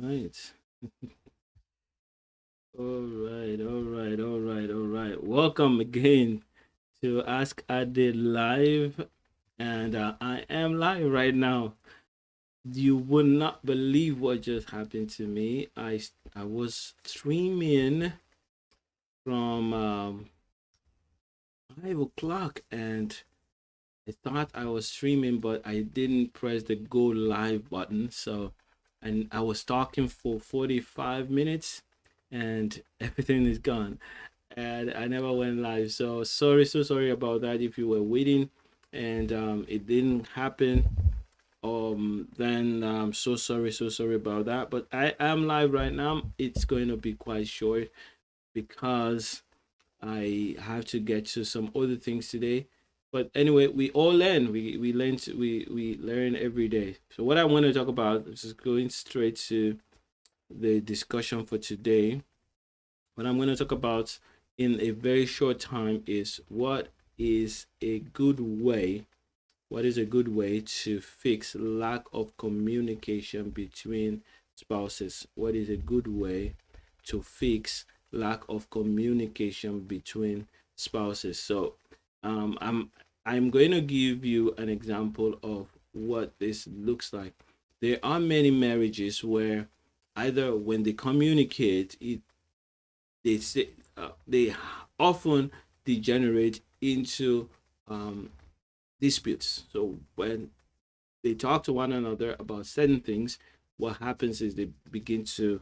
Right. All right. Welcome again to Ask Ade Live. And I am live right now. You would not believe what just happened to me. I was streaming from 5 o'clock and I thought I was streaming, but I didn't press the go live button. So, and I was talking for 45 minutes and everything is gone. And I never went live. So sorry, so sorry about that. If you were waiting and it didn't happen, then so sorry about that. But I am live right now. It's going to be quite short because I have to get to some other things today. But anyway, we all learn. We learn we learn every day. So what I want to talk about is just going straight to the discussion for today. What I'm going to talk about in a very short time is is a good way what is a good way to fix lack of communication between spouses? What is a good way to fix lack of communication between spouses? So, I'm going to give you an example of what this looks like. There are many marriages where either when they communicate, they say they often degenerate into um, disputes. So when they talk to one another about certain things, what happens is they begin to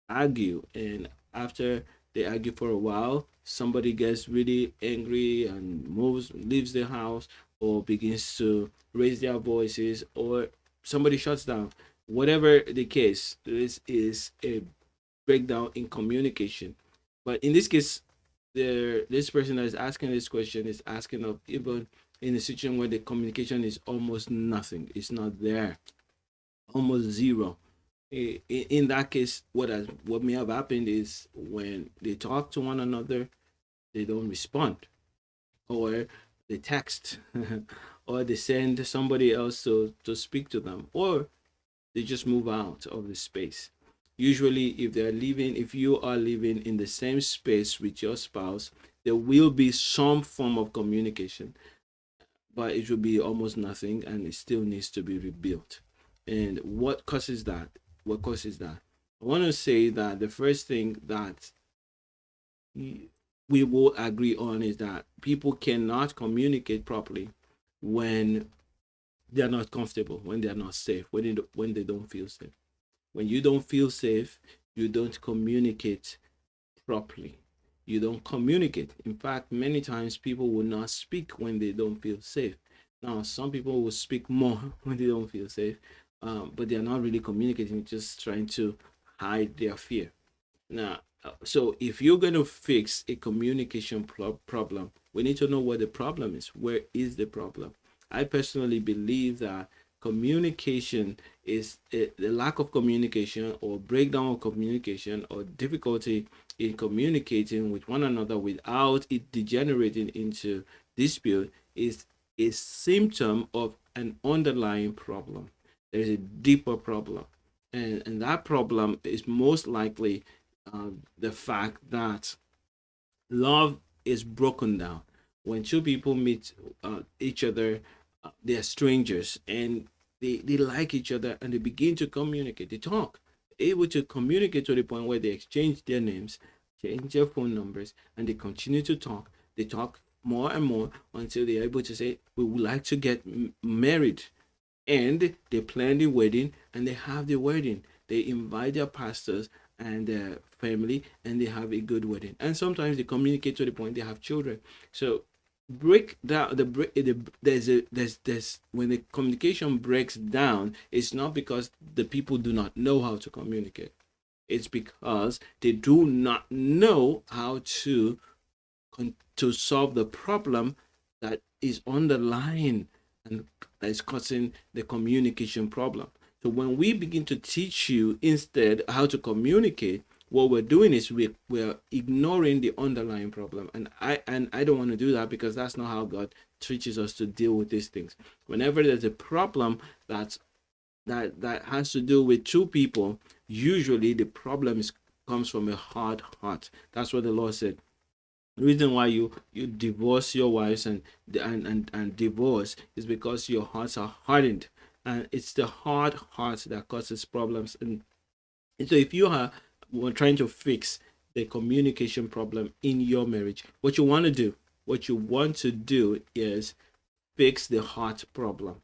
argue, and after they argue for a while, somebody gets really angry and leaves the house, or begins to raise their voices, or somebody shuts down. Whatever the case, this is a breakdown in communication. But in this case, this person that is asking this question is asking of even in a situation where the communication is almost nothing, it's not there, almost zero. In that case, what may have happened is when they talk to one another, they don't respond, or they text, or they send somebody else to speak to them, or they just move out of the space. Usually, if you are living in the same space with your spouse, there will be some form of communication, but it will be almost nothing, and it still needs to be rebuilt. And what causes that? What causes that? I want to say that the first thing that we will agree on is that people cannot communicate properly when they are not comfortable, when they are not safe, when they don't feel safe. When you don't feel safe, you don't communicate properly. You don't communicate. In fact, many times people will not speak when they don't feel safe. Now, some people will speak more when they don't feel safe, but they are not really communicating, just trying to hide their fear. Now, so if you're going to fix a communication problem, we need to know what the problem is. Where is the problem? I personally believe that communication is the lack of communication, or breakdown of communication, or difficulty in communicating with one another without it degenerating into dispute, is a symptom of an underlying problem. There's a deeper problem, and that problem is most likely the fact that love is broken down. When two people meet each other, they are strangers, and they like each other, and they begin to communicate. They talk, able to communicate to the point where they exchange their names, change their phone numbers, and they continue to talk. They talk more and more until they're able to say, we would like to get married. And they plan the wedding, and they have the wedding. They invite their pastors and their family, and they have a good wedding. And sometimes they communicate to the point they have children. So break down there's when the communication breaks down, it's not because the people do not know how to communicate. It's because they do not know how to solve the problem that is underlying, and that is causing the communication problem. So when we begin to teach you instead how to communicate, what we're doing is we're ignoring the underlying problem. And I don't want to do that, because that's not how God teaches us to deal with these things. Whenever there's a problem that's that has to do with two people, usually the problem comes from a hard heart. That's what the Lord said. The reason why you divorce your wives and divorce is because your hearts are hardened, and it's the hard heart that causes problems. And so if you are trying to fix the communication problem in your marriage, what you want to do is fix the heart problem.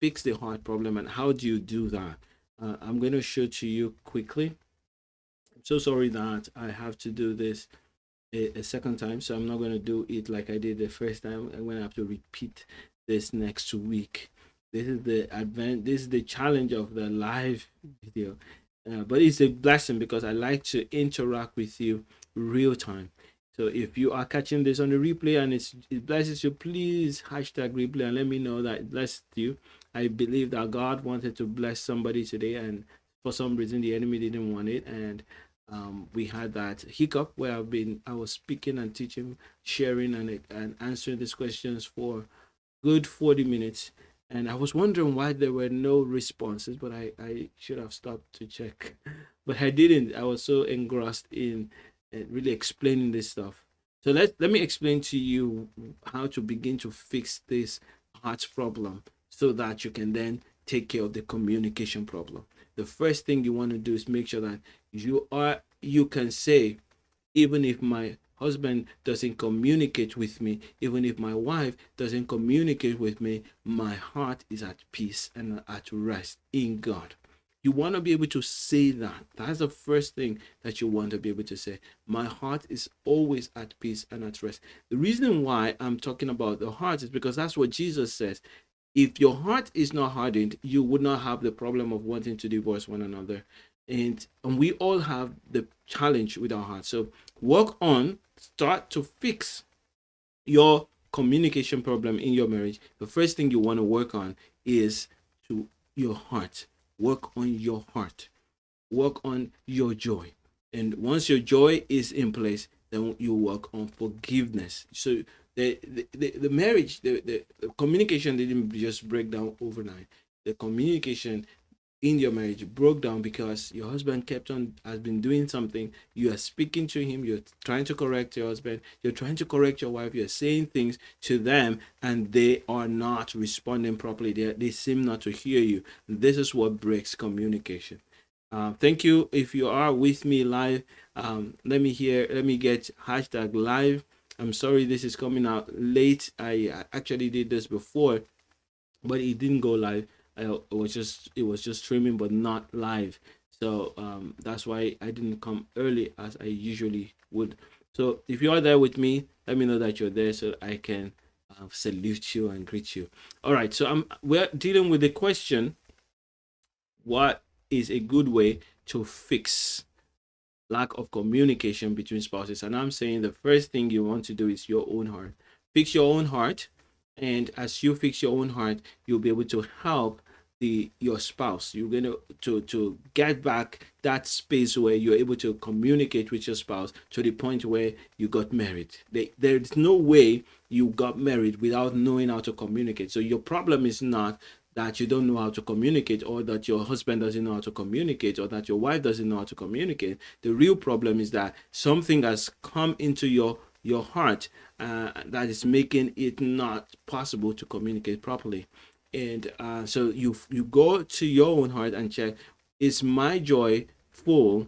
Fix the heart problem. And how do you do that? I'm going to show to you quickly. I'm so sorry that I have to do this a second time, so I'm not going to do it like I did the first time. I'm going to have to repeat this next week. This is the challenge of the live video, but it's a blessing because I like to interact with you real time. So if you are catching this on the replay and it blesses you, please hashtag replay and let me know that it blessed you. I believe that God wanted to bless somebody today, and for some reason the enemy didn't want it, and we had that hiccup where I was speaking and teaching, sharing and answering these questions for good 40 minutes, and I was wondering why there were no responses, but I should have stopped to check, but I didn't. I was so engrossed in really explaining this stuff. So let me explain to you how to begin to fix this heart problem so that you can then take care of the communication problem. The first thing you want to do is make sure that you can say, even if my husband doesn't communicate with me, even if my wife doesn't communicate with me, my heart is at peace and at rest in God. You want to be able to say that. That's the first thing that you want to be able to say. My heart is always at peace and at rest. The reason why I'm talking about the heart is because that's what Jesus says. If your heart is not hardened, you would not have the problem of wanting to divorce one another. And we all have the challenge with our heart. So start to fix your communication problem in your marriage. The first thing you want to work on is to your heart. Work on your heart. Work on your joy. And once your joy is in place, then you work on forgiveness. So the marriage, the communication didn't just break down overnight. The communication in your marriage broke down because your husband has been doing something. You are speaking to him, you're trying to correct your husband, you're trying to correct your wife, you're saying things to them, and they are not responding properly. They seem not to hear you. This is what breaks communication. Thank you. If you are with me live, let me get hashtag live. I'm sorry this is coming out late. I actually did this before, but it didn't go live. It was just streaming but not live. So that's why I didn't come early as I usually would. So if you are there with me, let me know that you're there so I can salute you and greet you. All right. So we're dealing with the question: what is a good way to fix lack of communication between spouses? And I'm saying the first thing you want to do is your own heart. Fix your own heart, and as you fix your own heart, you'll be able to help your spouse. You're going to get back that space where you're able to communicate with your spouse to the point where you got married. There's no way you got married without knowing how to communicate. So your problem is not that you don't know how to communicate, or that your husband doesn't know how to communicate, or that your wife doesn't know how to communicate. The real problem is that something has come into your heart that is making it not possible to communicate properly. And so you go to your own heart and check, is my joy full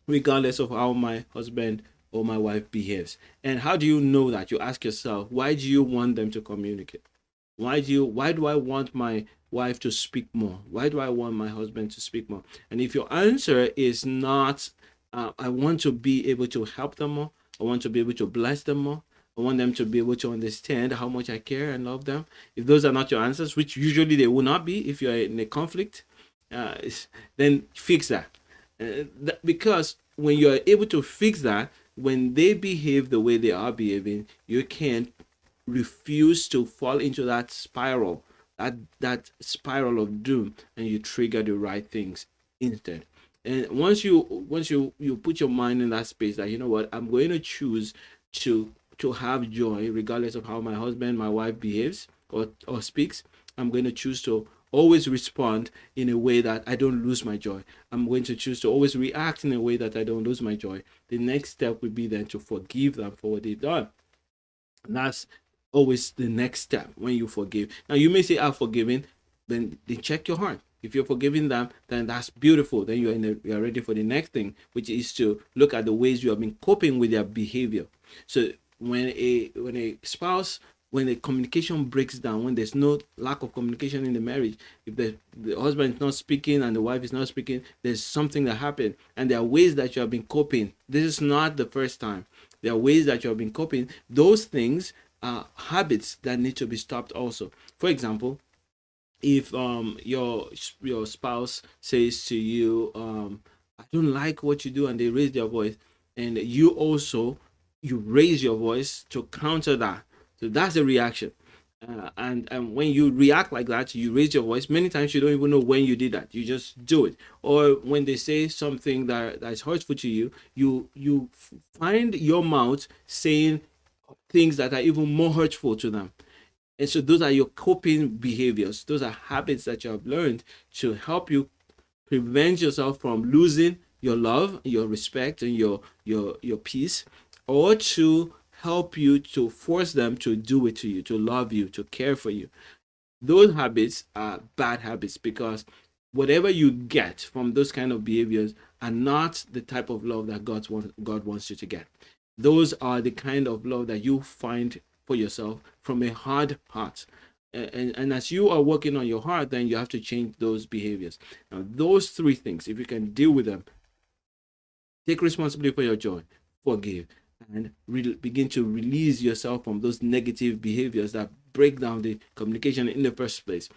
regardless of how my husband or my wife behaves? And how do you know that? You ask yourself, why do you want them to communicate? Why do I want my wife to speak more? Why do I want my husband to speak more? And if your answer is not, I want to be able to help them more, I want to be able to bless them more, I want them to be able to understand how much I care and love them. If those are not your answers, which usually they will not be if you're in a conflict, uh, then fix that. Because when you're able to fix that, when they behave the way they are behaving, you can refuse to fall into that spiral, that spiral of doom, and you trigger the right things instead. And once you put your mind in that space that, you know what, I'm going to choose to have joy regardless of how my husband, my wife behaves or speaks. I'm going to choose to always respond in a way that I don't lose my joy. I'm going to choose to always react in a way that I don't lose my joy. The next step would be then to forgive them for what they've done. And that's always the next step when you forgive. Now you may say, I've forgiven, then check your heart. If you're forgiving them, then that's beautiful. Then you're ready for the next thing, which is to look at the ways you have been coping with their behavior. So when a spouse, when the communication breaks down, when there's no lack of communication in the marriage, if the husband is not speaking and the wife is not speaking, there's something that happened. And there are ways that you have been coping. This is not the first time. There are ways that you have been coping. Those things are habits that need to be stopped also. For example, if your spouse says to you, I don't like what you do, and they raise their voice, and you raise your voice to counter that. So that's a reaction. And when you react like that, you raise your voice. Many times you don't even know when you did that. You just do it. Or when they say something that's hurtful to you, you find your mouth saying things that are even more hurtful to them. And so those are your coping behaviors. Those are habits that you have learned to help you prevent yourself from losing your love, your respect, and your peace, or to help you to force them to do it to you, to love you, to care for you. Those habits are bad habits, because whatever you get from those kind of behaviors are not the type of love that God wants you to get. Those are the kind of love that you find for yourself from a hard heart. And as you are working on your heart, then you have to change those behaviors. Now, those three things, if you can deal with them, take responsibility for your joy, forgive, and begin to release yourself from those negative behaviors that break down the communication in the first place,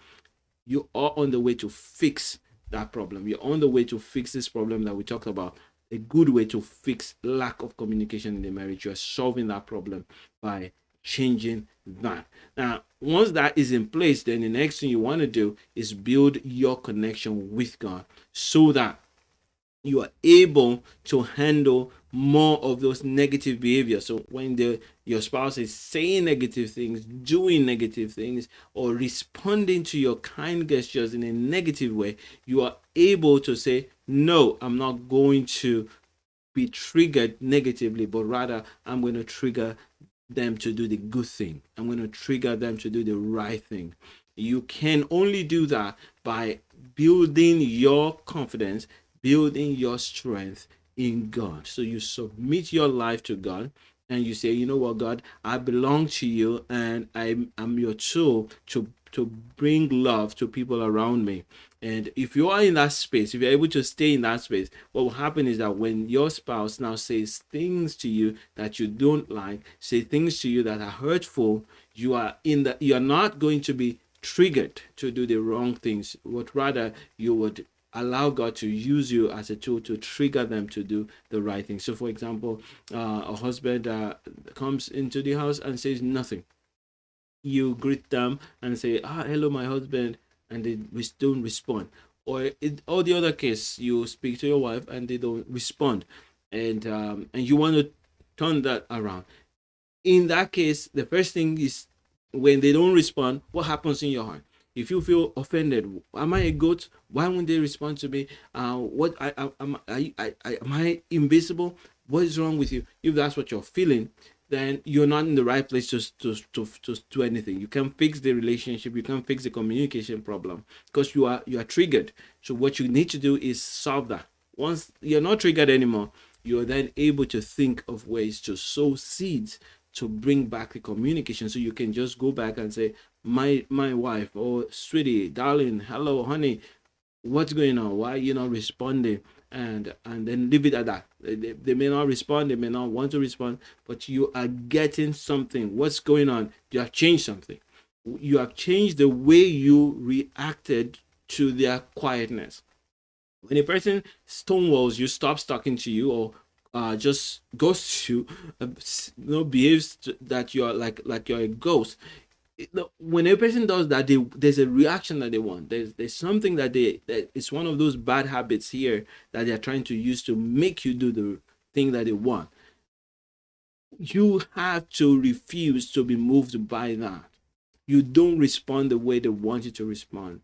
you are on the way to fix that problem. You're on the way to fix this problem that we talked about. A good way to fix lack of communication in the marriage. You're solving that problem by changing that. Now, once that is in place, then the next thing you want to do is build your connection with God, so that you are able to handle more of those negative behaviors. So when your spouse is saying negative things, doing negative things, or responding to your kind gestures in a negative way, you are able to say, no, I'm not going to be triggered negatively, but rather I'm going to trigger them to do the good thing. I'm going to trigger them to do the right thing. You can only do that by building your confidence, building your strength in God. So you submit your life to God, and you say, you know what, God, I belong to you, and I'm your tool to bring love to people around me. And if you are in that space, if you're able to stay in that space, what will happen is that when your spouse now says things to you that you don't like, say things to you that are hurtful, you're not going to be triggered to do the wrong things, but rather you would allow God to use you as a tool to trigger them to do the right thing. So for example, a husband comes into the house and says nothing. You greet them and say, hello, my husband, and they don't respond. Or the other case, you speak to your wife and they don't respond, and you want to turn that around. In that case, the first thing is, when they don't respond, what happens in your heart? If you feel offended, am I a goat? Why won't they respond to me? What am I invisible? What is wrong with you? If that's what you're feeling, then you're not in the right place to do anything. You can't fix the relationship. You can't fix the communication problem, because you are triggered. So what you need to do is solve that. Once you're not triggered anymore, you're then able to think of ways to sow seeds to bring back the communication. So you can just go back and say, my wife, or sweetie, darling, hello, honey, what's going on? Why are you not responding? And then leave it at that. They may not respond, they may not want to respond, but you are getting something. What's going on? You have changed something. You have changed the way you reacted to their quietness. When a person stonewalls you, stops talking to you, or just ghosts you, behaves that you're like you're a ghost. When a person does that, there's a reaction that they want. There's something that it's one of those bad habits here that they're trying to use to make you do the thing that they want. You have to refuse to be moved by that. You don't respond the way they want you to respond.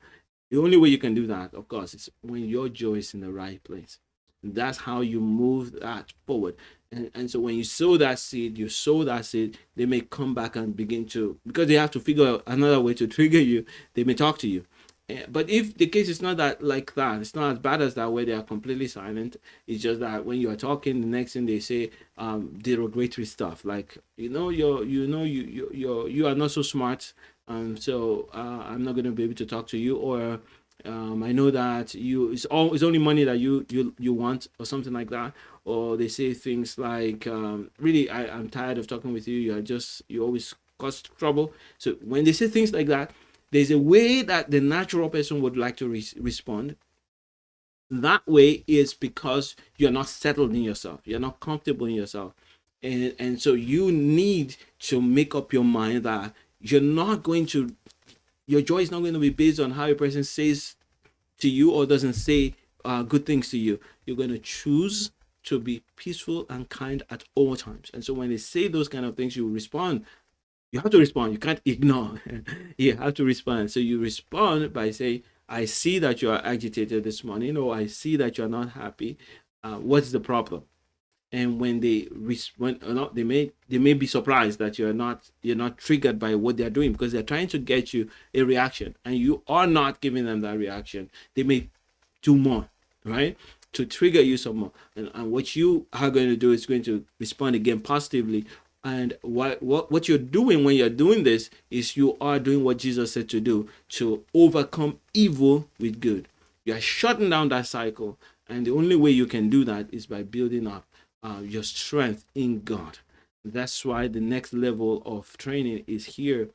The only way you can do that, of course, is when your joy is in the right place. And that's how you move that forward. And so when you sow that seed, they may come back and begin to, because they have to figure out another way to trigger you, they may talk to you. But if the case is not that like that, it's not as bad as that, where they are completely silent. It's just that when you are talking, the next thing they say, derogatory stuff like, you are not so smart, so I'm not going to be able to talk to you, or I know that it's only money that you want, or something like that. Or they say things like, really, I'm tired of talking with you. You always cause trouble. So when they say things like that, there's a way that the natural person would like to respond. That way is because you're not settled in yourself, you're not comfortable in yourself, and so you need to make up your mind that you're not going to your joy is not going to be based on how a person says to you or doesn't say good things to you. You're going to choose to be peaceful and kind at all times. And so when they say those kind of things, you respond. You have to respond. You can't ignore. You have to respond. So you respond by saying, I see that you are agitated this morning, or I see that you're not happy. What's the problem? And when they respond or not, they may be surprised that you're not triggered by what they're doing, because they're trying to get you a reaction and you are not giving them that reaction. They may do more, right, to trigger you some more, and what you are going to do is going to respond again positively. And what you're doing when you're doing this is you are doing what Jesus said to do, to overcome evil with good. You are shutting down that cycle, and the only way you can do that is by building up your strength in God. That's why the next level of training is here.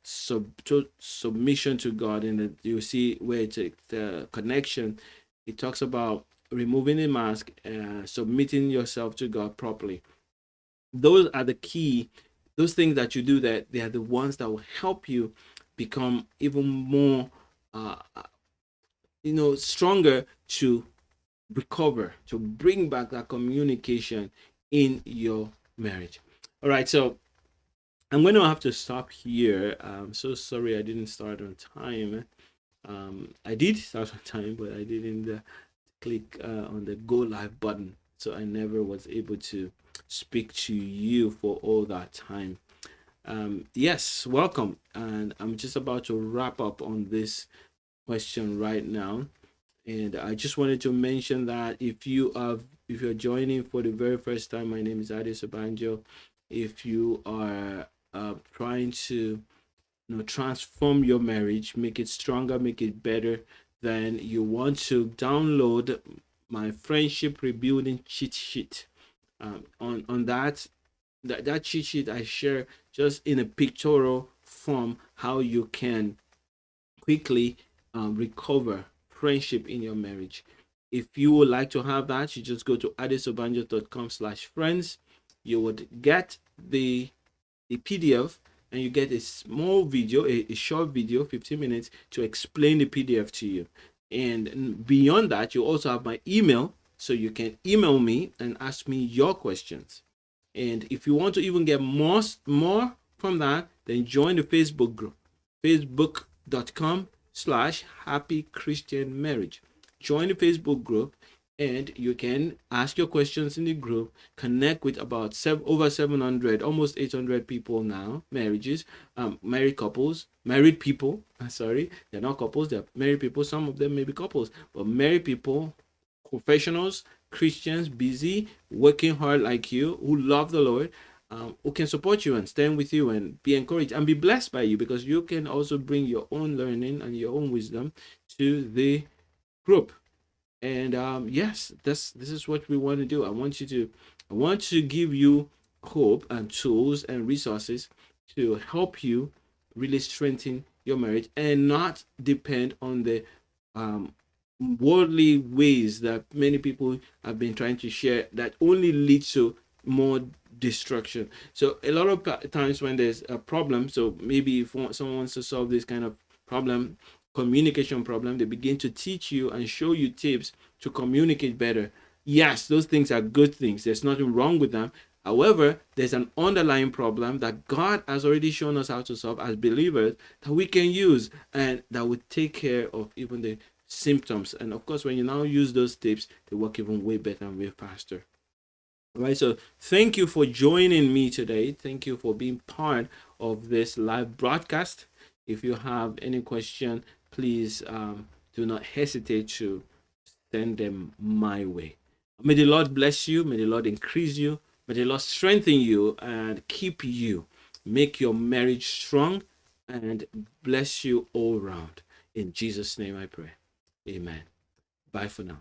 Submission to God, and you see where it's the connection. It talks about removing the mask, submitting yourself to God properly. Those are the key. Those things that you do, that they are the ones that will help you become even more, stronger, to recover, to bring back that communication in your marriage. All right, so I'm going to have to stop here. I'm so sorry I didn't start on time. I did start on time, but I didn't click on the go live button, so I never was able to speak to you for all that time. Yes, welcome. And I'm just about to wrap up on this question right now. And I just wanted to mention that if you're joining for the very first time, my name is Adi Sabanjo. If you are trying to transform your marriage, make it stronger, make it better, then you want to download my friendship rebuilding cheat sheet. On that cheat sheet, I share just in a pictorial form how you can quickly recover friendship in your marriage. If you would like to have that, you just go to adesobanjo.com/friends. You would get the PDF, and you get a small video, a short video, 15 minutes, to explain the PDF to you. And beyond that, you also have my email, so you can email me and ask me your questions. And if you want to even get more from that, then join the Facebook group, facebook.com/happy Christian marriage. Join the Facebook group, and you can ask your questions in the group, connect with about over 700, almost 800 people now, married people. Sorry, they're not couples, they're married people. Some of them may be couples, but married people, professionals, Christians, busy, working hard like you, who love the Lord, who can support you and stand with you and be encouraged and be blessed by you, because you can also bring your own learning and your own wisdom to the group. And yes, this is what we want to do. I want to give you hope and tools and resources to help you really strengthen your marriage and not depend on the worldly ways that many people have been trying to share, that only leads to more destruction. So a lot of times when there's a problem, so maybe if someone wants to solve this kind of problem, communication problem, they begin to teach you and show you tips to communicate better. Yes, those things are good things. There's nothing wrong with them. However, there's an underlying problem that God has already shown us how to solve as believers that we can use and that would take care of even the symptoms. And of course, when you now use those tips, they work even way better and way faster. All right, so thank you for joining me today. Thank you for being part of this live broadcast. If you have any question, please do not hesitate to send them my way. May the Lord bless you. May the Lord increase you. May the Lord strengthen you and keep you. Make your marriage strong and bless you all round. In Jesus' name I pray. Amen. Bye for now.